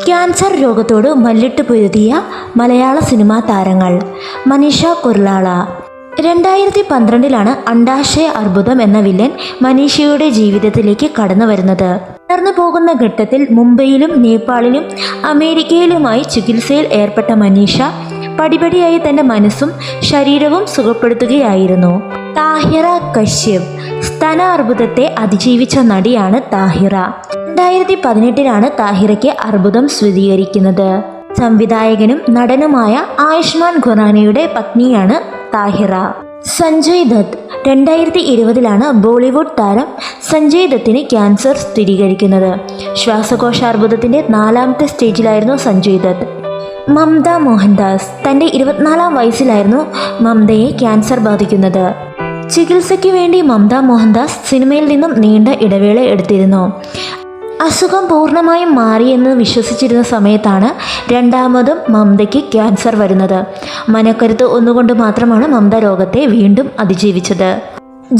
Cancer രോഗത്തോട് മല്ലിട്ട് പൊരുതിയ മലയാള cinema താരങ്ങൾ. മനീഷ കൊർലാള. 2012 അണ്ഡാശയ അർബുദം എന്ന വില്ലൻ മനീഷയുടെ ജീവിതത്തിലേക്ക് കടന്നു വരുന്നത്. വളർന്നു പോകുന്ന ഘട്ടത്തിൽ മുംബൈയിലും നേപ്പാളിലും അമേരിക്കയിലുമായി ചികിത്സയിൽ ഏർപ്പെട്ട മനീഷ പടിപടിയായി തന്റെ മനസ്സും ശരീരവും സുഖപ്പെടുത്തുകയായിരുന്നു. താഹിറ കശ്യപ്. സ്തന അർബുദത്തെ അതിജീവിച്ച നടിയാണ് താഹിറ. 2018 താഹിറയ്ക്ക് അർബുദം സ്ഥിരീകരിക്കുന്നത്. സംവിധായകനും നടനുമായ ആയുഷ്മാൻ ഖുറാനയുടെ പത്നിയാണ് താഹിറ. സഞ്ജയ് ദത്ത്. 2020 ബോളിവുഡ് താരം സഞ്ജയ് ദത്തിന് ക്യാൻസർ സ്ഥിരീകരിക്കുന്നത്. ശ്വാസകോശാർബുദത്തിന്റെ 4ാമത്തെ സ്റ്റേജിലായിരുന്നു സഞ്ജയ് ദത്ത്. മമത മോഹൻദാസ്. തൻ്റെ 24-ാം വയസ്സിലായിരുന്നു മമതയെ ക്യാൻസർ ബാധിക്കുന്നത്. ചികിത്സയ്ക്ക് വേണ്ടി മമത മോഹൻദാസ് സിനിമയിൽ നിന്നും നീണ്ട ഇടവേള എടുത്തിരുന്നു. അസുഖം പൂർണ്ണമായും മാറിയെന്ന് വിശ്വസിച്ചിരുന്ന സമയത്താണ് രണ്ടാമതും മമതയ്ക്ക് ക്യാൻസർ വരുന്നത്. മനക്കരുത്ത് ഒന്നുകൊണ്ട് മാത്രമാണ് മമത രോഗത്തെ വീണ്ടും അതിജീവിച്ചത്.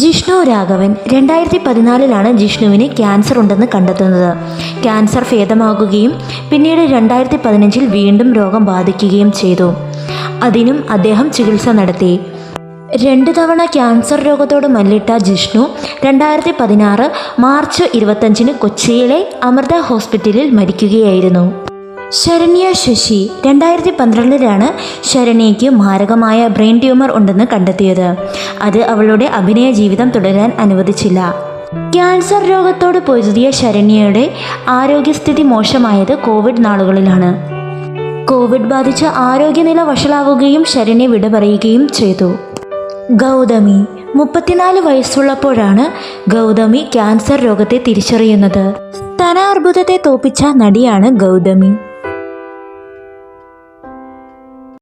ജിഷ്ണു രാഘവൻ. 2014 ജിഷ്ണുവിന് ക്യാൻസർ ഉണ്ടെന്ന് കണ്ടെത്തുന്നത്. ക്യാൻസർ ഭേദമാകുകയും പിന്നീട് 2015 വീണ്ടും രോഗം ബാധിക്കുകയും ചെയ്തു. അതിനും അദ്ദേഹം ചികിത്സ നടത്തി. 2 തവണ ക്യാൻസർ രോഗത്തോട് മല്ലിട്ട ജിഷ്ണു 2016 മാർച്ച് 25 കൊച്ചിയിലെ അമൃത ഹോസ്പിറ്റലിൽ മരിക്കുകയായിരുന്നു. ശരണ്യ ശശി. 2012 ശരണ്യയ്ക്ക് മാരകമായ ബ്രെയിൻ ട്യൂമർ ഉണ്ടെന്ന് കണ്ടെത്തിയത്. അത് അവളുടെ അഭിനയ ജീവിതം തുടരാൻ അനുവദിച്ചില്ല. ക്യാൻസർ രോഗത്തോട് പൊരുതിയ ശരണ്യയുടെ ആരോഗ്യസ്ഥിതി മോശമായത് കോവിഡ് നാളുകളിലാണ്. കോവിഡ് ബാധിച്ച ആരോഗ്യനില വഷളാവുകയും ശരണ്യ വിട പറയുകയും ചെയ്തു. ഗൗതമി. 34 വയസ്സുള്ളപ്പോഴാണ് ഗൗതമി ക്യാൻസർ രോഗത്തെ തിരിച്ചറിയുന്നത്. സ്തനാർബുദത്തെ തോൽപ്പിച്ച നടിയാണ് ഗൗതമി.